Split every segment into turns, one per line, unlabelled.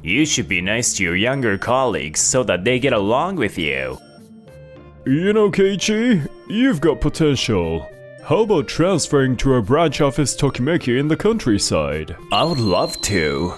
You should be nice to your younger colleagues so that they get along with you.
You know, Keiichi, you've got potential. How about transferring to a branch office Tokimeki in the countryside?
I would love to.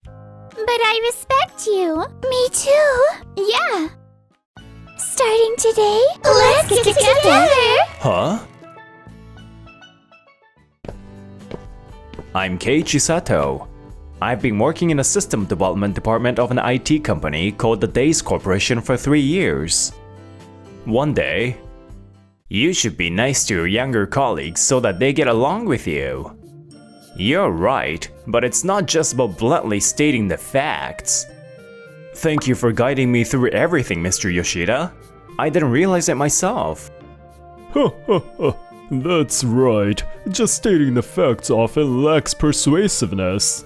But I respect you. Me too. Yeah. Starting today, let's get together.
Huh? I'm Keiichi Sato. I've been working in a system development department of an IT company called the Days Corporation for 3 years. One day, you should be nice to your younger colleagues so that they get along with you. You're right, but it's not just about bluntly stating the facts. Thank you for guiding me through everything, Mr. Yoshida. I didn't realize it myself.
That's right, just stating the facts often lacks persuasiveness.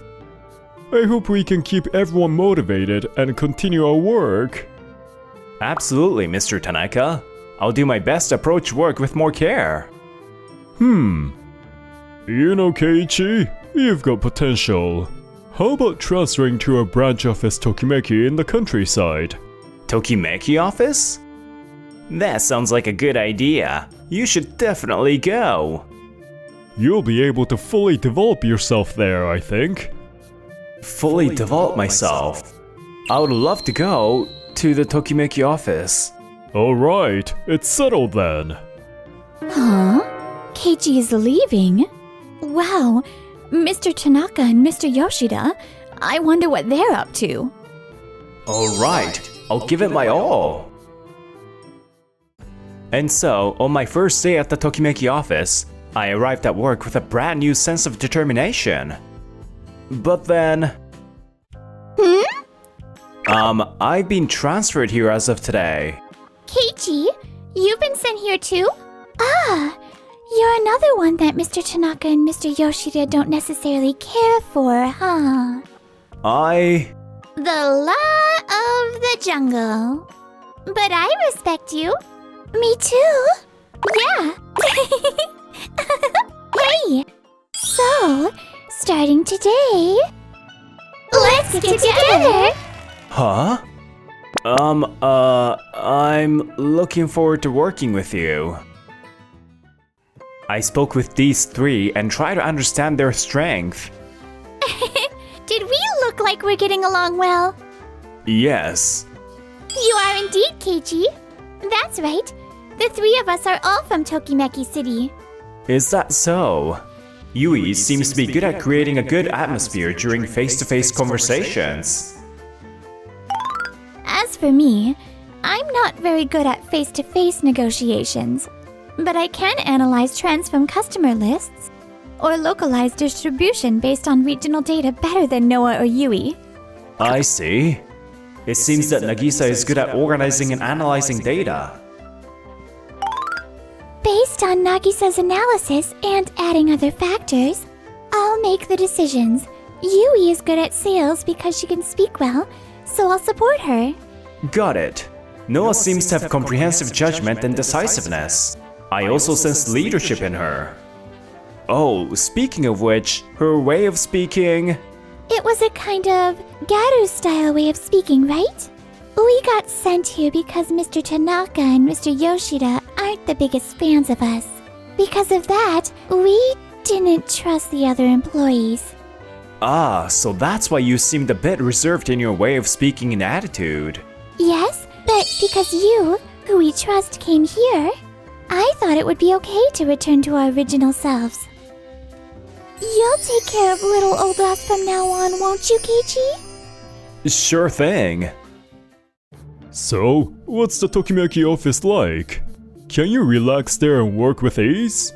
I hope we can keep everyone motivated and continue our work.
Absolutely, Mr. Tanaka. I'll do my best to approach work with more care.
You know, Keiichi, you've got potential. How about transferring to a branch office Tokimeki in the countryside?
Tokimeki office? That sounds like a good idea. You should definitely go.
You'll be able to fully develop yourself there, I think.
Fully develop myself? I would love to go to the Tokimeki office.
Alright, it's settled then.
Huh? Keiichi is leaving? Wow, Mr. Tanaka and Mr. Yoshida. I wonder what they're up to.
Alright, I'll give it my all. And so, on my first day at the Tokimeki office, I arrived at work with a brand new sense of determination. But then... I've been transferred here as of today.
Keiichi, you've been sent here too? Ah, you're another one that Mr. Tanaka and Mr. Yoshida don't necessarily care for, huh? The law of the jungle. But I respect you. Me too. Yeah. Hey. So, starting today, let's get together.
Huh? I'm looking forward to working with you. I spoke with these three and tried to understand their strength.
Did we look like we're getting along well?
Yes.
You are indeed, Keiichi. That's right. The three of us are all from Tokimeki City.
Is that so? Yui seems to be good at creating a good atmosphere during face-to-face conversations.
As for me, I'm not very good at face-to-face negotiations, but I can analyze trends from customer lists or localize distribution based on regional data better than Noah or Yui.
I see. It seems that Nagisa is good at organizing and analyzing data.
Based on Nagisa's analysis and adding other factors, I'll make the decisions. Yui is good at sales because she can speak well, so I'll support her.
Got it. Noah seems to have comprehensive judgment and decisiveness. I also sense leadership in her. Oh, speaking of which, her way of speaking...
It was a kind of Gyaru-style way of speaking, right? We got sent here because Mr. Tanaka and Mr. Yoshida aren't the biggest fans of us. Because of that, we didn't trust the other employees.
Ah, so that's why you seemed a bit reserved in your way of speaking and attitude.
Yes, but because you, who we trust, came here, I thought it would be okay to return to our original selves. You'll take care of little old us from now on, won't you, Keiichi?
Sure thing.
So, what's the Tokimeki office like? Can you relax there and work with ease?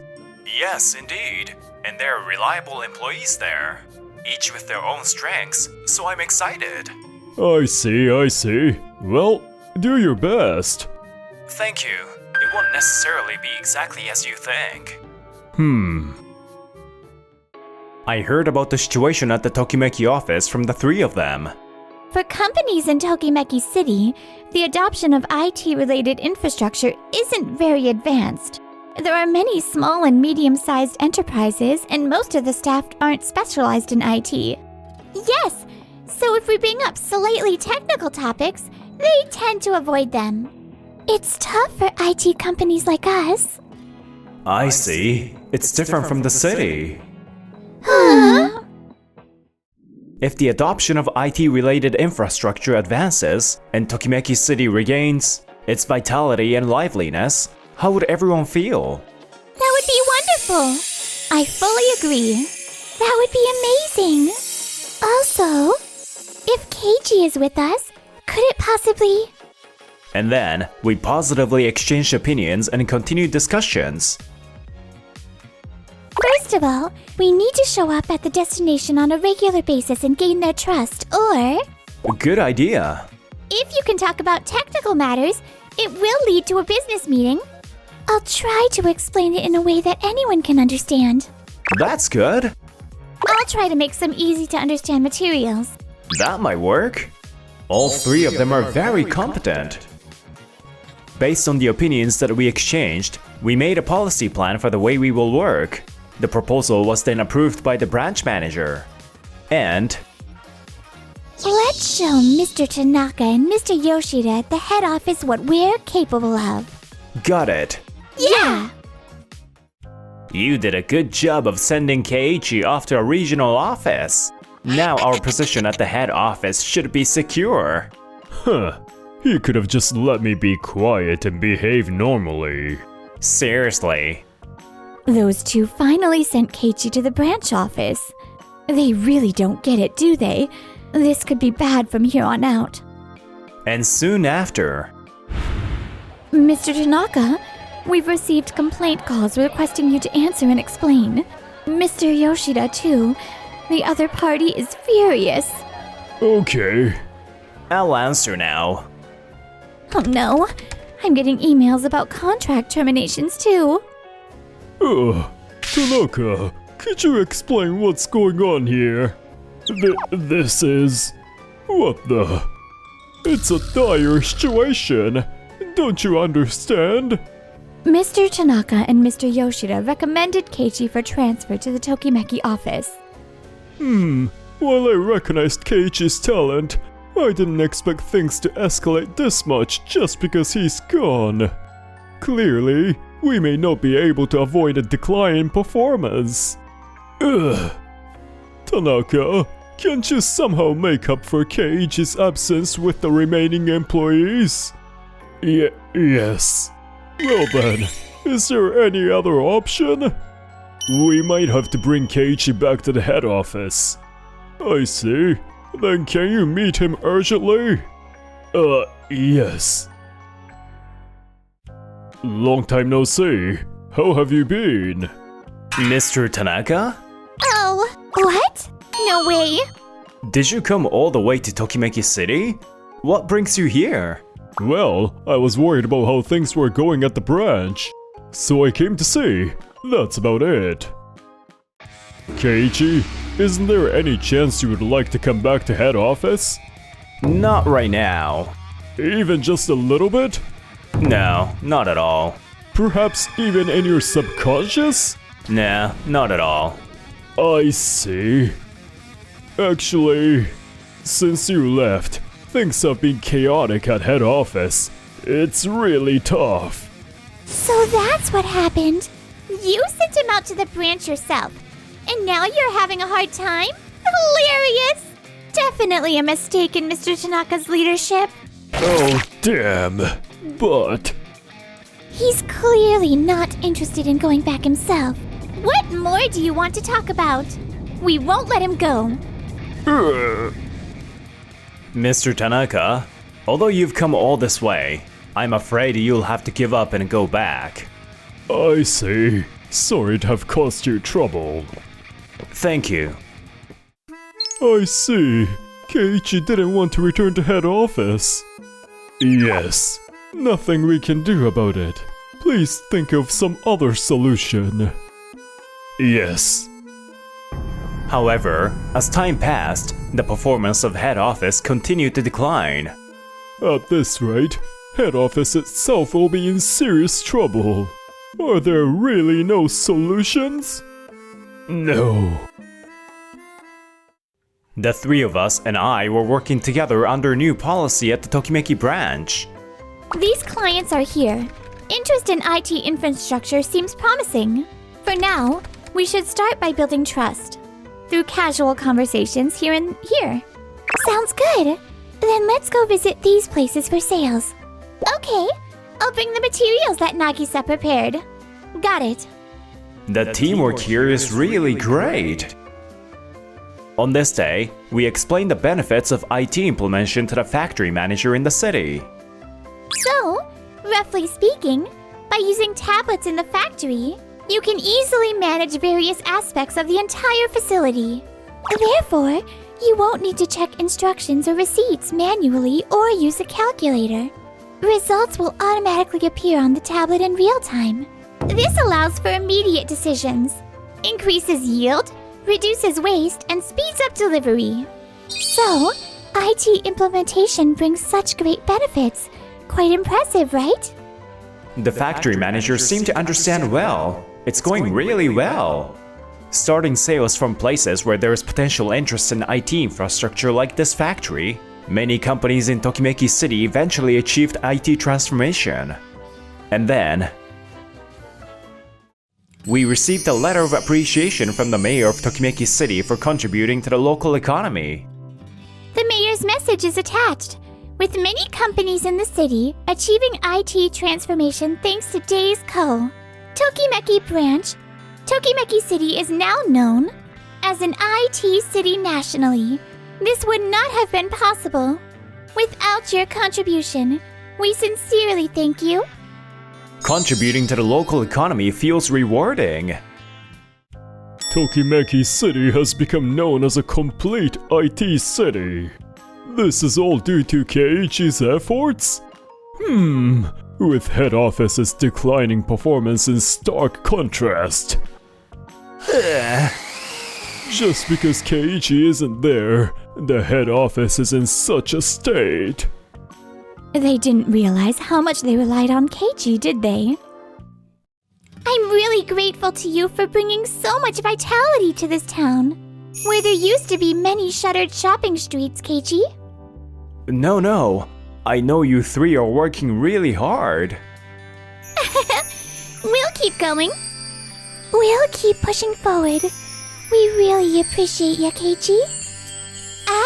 Yes, indeed. And there are reliable employees there, each with their own strengths, so I'm excited.
I see. Well, do your best.
Thank you. It won't necessarily be exactly as you think. I heard about the situation at the Tokimeki office from the three of them.
For companies in Tokimeki City, the adoption of IT-related infrastructure isn't very advanced. There are many small and medium-sized enterprises, and most of the staff aren't specialized in IT. Yes, So if we bring up slightly technical topics, they tend to avoid them. It's tough for IT companies like us.
I see. It's different from the city.
Huh?
If the adoption of IT-related infrastructure advances and Tokimeki City regains its vitality and liveliness, how would everyone feel?
That would be wonderful. I fully agree. That would be amazing. Also, if Keiji is with us, could it possibly...
And then, we positively exchange opinions and continue discussions.
First of all, we need to show up at the destination on a regular basis and gain their trust, or...
Good idea.
If you can talk about technical matters, it will lead to a business meeting. I'll try to explain it in a way that anyone can understand.
That's good.
I'll try to make some easy-to-understand materials.
That might work. All three of them are very competent. Based on the opinions that we exchanged, we made a policy plan for the way we will work. The proposal was then approved by the branch manager. And
Let's show Mr. Tanaka and Mr. Yoshida at the head office what we're capable of.
got it.
Yeah!
You did a good job of sending Keiichi off to a regional office. Now our position at the head office should be secure.
Huh. He could have just let me be quiet and behave normally.
Seriously.
Those two finally sent Keiichi to the branch office. They really don't get it, do they? This could be bad from here on out.
And soon after,
Mr. Tanaka, we've received complaint calls requesting you to answer and explain. Mr. Yoshida, too. The other party is furious.
Okay.
I'll answer now.
Oh no, I'm getting emails about contract terminations, too.
Tanaka, could you explain what's going on here? This is... What the... It's a dire situation. Don't you understand?
Mr. Tanaka and Mr. Yoshida recommended Keiichi for transfer to the Tokimeki office.
While I recognized Keiichi's talent, I didn't expect things to escalate this much just because he's gone. Clearly, we may not be able to avoid a decline in performance. Tanaka, can't you somehow make up for Keiichi's absence with the remaining employees? Yes. Well then, is there any other option? We might have to bring Keiichi back to the head office. I see. Then can you meet him urgently? Yes. Long time no see. How have you been?
Mr. Tanaka?
Oh, what? No way!
Did you come all the way to Tokimeki City? What brings you here?
Well, I was worried about how things were going at the branch. So I came to see. That's about it. Keiichi, isn't there any chance you would like to come back to head office?
Not right now.
Even just a little bit?
No, not at all.
Perhaps even in your subconscious?
Nah, not at all.
I see. Actually, since you left, things have been chaotic at head office. It's really tough.
So that's what happened. You sent him out to the branch yourself, and now you're having a hard time? Hilarious! Definitely a mistake in Mr. Tanaka's leadership.
Oh, damn. But...
He's clearly not interested in going back himself. What more do you want to talk about? We won't let him go.
Mr. Tanaka, although you've come all this way, I'm afraid you'll have to give up and go back.
I see. Sorry to have caused you trouble.
Thank you.
I see. Keiichi didn't want to return to head office. Yes. Nothing we can do about it. Please think of some other solution. Yes.
However, as time passed, the performance of head office continued to decline.
At this rate, head office itself will be in serious trouble. Are there really no solutions? No.
The three of us and I were working together under a new policy at the Tokimeki branch.
These clients are here. Interest in IT infrastructure seems promising. For now, we should start by building trust through casual conversations here and here. Sounds good. Then let's go visit these places for sales. Okay, I'll bring the materials that Nagisa prepared. Got it.
The teamwork here is really great. On this day, we explained the benefits of IT implementation to the factory manager in the city.
So, roughly speaking, by using tablets in the factory, you can easily manage various aspects of the entire facility. Therefore, you won't need to check instructions or receipts manually or use a calculator. Results will automatically appear on the tablet in real time. This allows for immediate decisions, increases yield, reduces waste, and speeds up delivery. So, IT implementation brings such great benefits. Quite impressive, right?
The factory manager seemed to understand well. It's going really well. Starting sales from places where there is potential interest in IT infrastructure like this factory, many companies in Tokimeki City eventually achieved IT transformation. And then, we received a letter of appreciation from the mayor of Tokimeki City for contributing to the local economy.
The mayor's message is attached. With many companies in the city achieving IT transformation thanks to Days Co. Tokimeki branch, Tokimeki City is now known as an IT city nationally. This would not have been possible. Without your contribution, we sincerely thank you.
Contributing to the local economy feels rewarding.
Tokimeki City has become known as a complete IT city. This is all due to Keiichi's efforts? With head office's declining performance in stark contrast. Just because Keiichi isn't there, the head office is in such a state.
They didn't realize how much they relied on Keiichi, did they? I'm really grateful to you for bringing so much vitality to this town, where there used to be many shuttered shopping streets, Keiichi.
No. I know you three are working really hard.
We'll keep going. We'll keep pushing forward. We really appreciate you, Keiichi.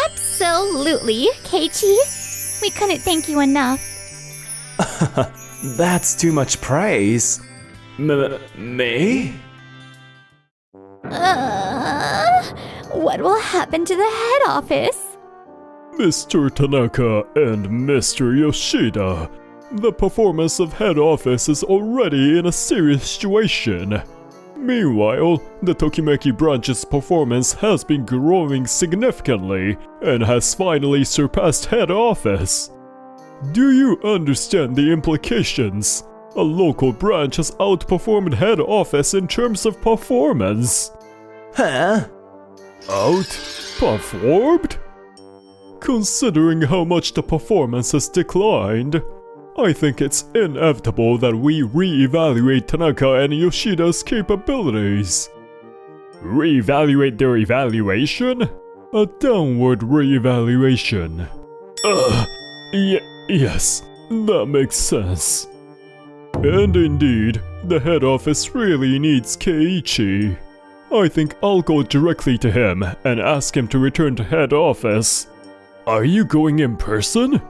Absolutely, Keiichi. We couldn't thank you enough.
That's too much praise. Me?
What will happen to the head office?
Mr. Tanaka and Mr. Yoshida, the performance of head office is already in a serious situation. Meanwhile, the Tokimeki branch's performance has been growing significantly and has finally surpassed head office. Do you understand the implications? A local branch has outperformed head office in terms of performance.
Huh?
Outperformed? Considering how much the performance has declined, I think it's inevitable that we re-evaluate Tanaka and Yoshida's capabilities. Re-evaluate their evaluation? A downward re-evaluation. Yes, that makes sense. And indeed, the head office really needs Keiichi. I think I'll go directly to him and ask him to return to head office. Are you going in person?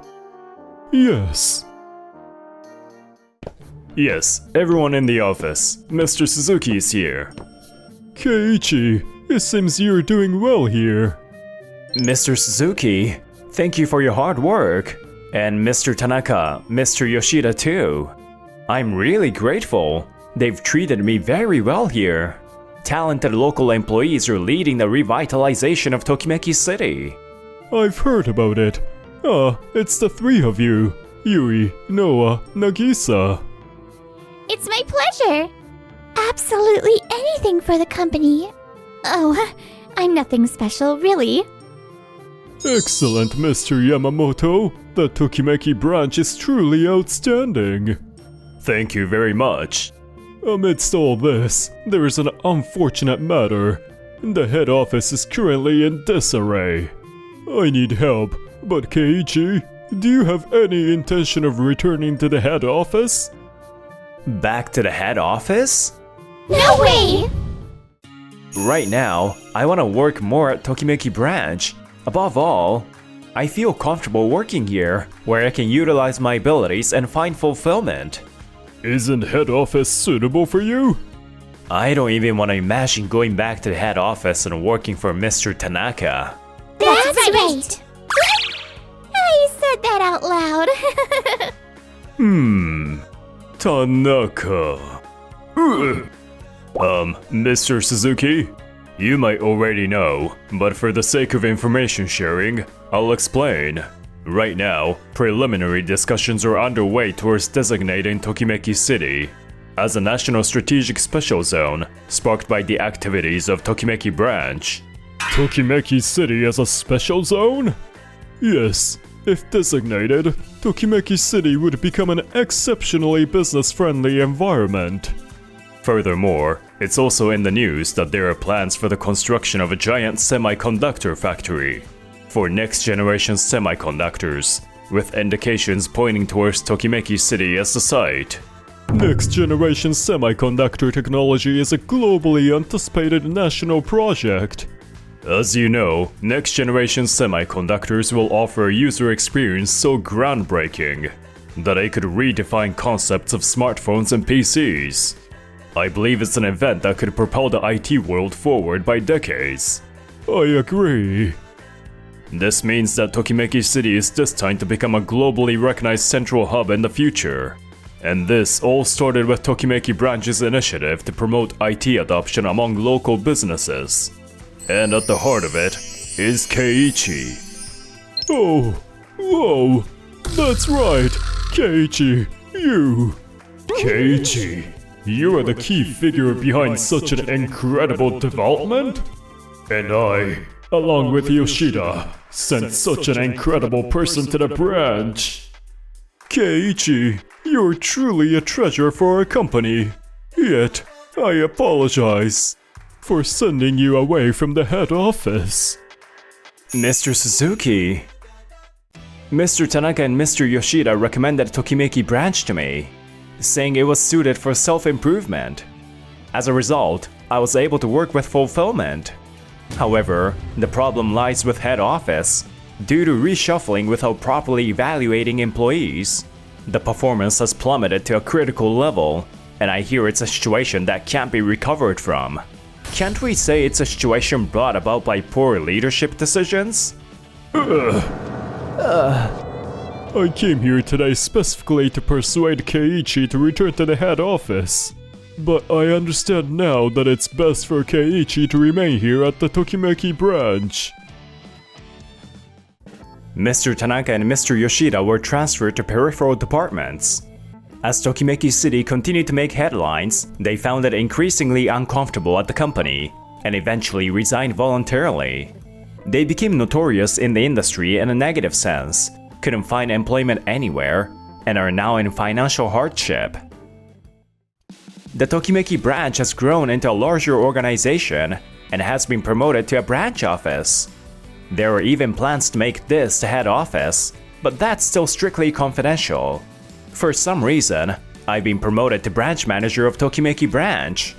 Yes.
Yes, everyone in the office. Mr. Suzuki is here.
Keiichi, it seems you're doing well here.
Mr. Suzuki, thank you for your hard work. And Mr. Tanaka, Mr. Yoshida too. I'm really grateful. They've treated me very well here. Talented local employees are leading the revitalization of Tokimeki City.
I've heard about it. It's the three of you. Yui, Noah, Nagisa.
It's my pleasure. Absolutely anything for the company. Oh, I'm nothing special, really.
Excellent, Mr. Yamamoto. The Tokimeki branch is truly outstanding.
Thank you very much.
Amidst all this, there is an unfortunate matter. The head office is currently in disarray. I need help, but Keiichi, do you have any intention of returning to the head office?
Back to the head office?
No way!
Right now, I want to work more at Tokimeki Branch. Above all, I feel comfortable working here, where I can utilize my abilities and find fulfillment.
Isn't head office suitable for you?
I don't even want to imagine going back to the head office and working for Mr. Tanaka.
That's right! I said that out loud.
Tanaka. Mr. Suzuki? You might already know, but for the sake of information sharing, I'll explain. Right now, preliminary discussions are underway towards designating Tokimeki City as a national strategic special zone, sparked by the activities of Tokimeki Branch. Tokimeki City as a special zone? Yes, if designated, Tokimeki City would become an exceptionally business-friendly environment. Furthermore, it's also in the news that there are plans for the construction of a giant semiconductor factory for next-generation semiconductors, with indications pointing towards Tokimeki City as the site. Next-generation semiconductor technology is a globally anticipated national project. As you know, next-generation semiconductors will offer a user experience so groundbreaking that they could redefine concepts of smartphones and PCs. I believe it's an event that could propel the IT world forward by decades. I agree. This means that Tokimeki City is destined to become a globally recognized central hub in the future. And this all started with Tokimeki Branch's initiative to promote IT adoption among local businesses. And at the heart of it is Keiichi. Oh, whoa, that's right, Keiichi, you. Keiichi, you are the key figure behind such an incredible development? And I, along with Yoshida, sent such an incredible person to the branch. Keiichi, you're truly a treasure for our company. Yet, I apologize for sending you away from the head office.
Mr. Suzuki. Mr. Tanaka and Mr. Yoshida recommended Tokimeki Branch to me, saying it was suited for self-improvement. As a result, I was able to work with fulfillment. However, the problem lies with head office. Due to reshuffling without properly evaluating employees, the performance has plummeted to a critical level, and I hear it's a situation that can't be recovered from. Can't we say it's a situation brought about by poor leadership decisions?
I came here today specifically to persuade Keiichi to return to the head office. But I understand now that it's best for Keiichi to remain here at the Tokimeki Branch.
Mr. Tanaka and Mr. Yoshida were transferred to peripheral departments. As Tokimeki City continued to make headlines, they found it increasingly uncomfortable at the company, and eventually resigned voluntarily. They became notorious in the industry in a negative sense, couldn't find employment anywhere, and are now in financial hardship. The Tokimeki branch has grown into a larger organization and has been promoted to a branch office. There are even plans to make this the head office, but that's still strictly confidential. For some reason, I've been promoted to branch manager of Tokimeki branch,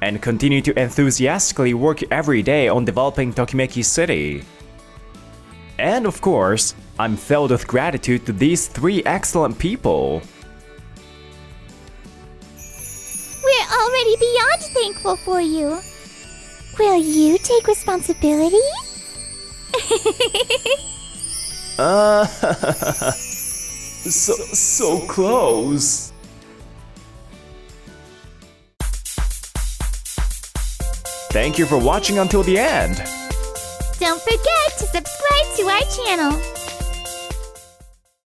and continue to enthusiastically work every day on developing Tokimeki City. And of course, I'm filled with gratitude to these three excellent people.
We're already beyond thankful for you. Will you take responsibility?
So close. Thank you for watching until the end.
Don't forget to subscribe to our channel.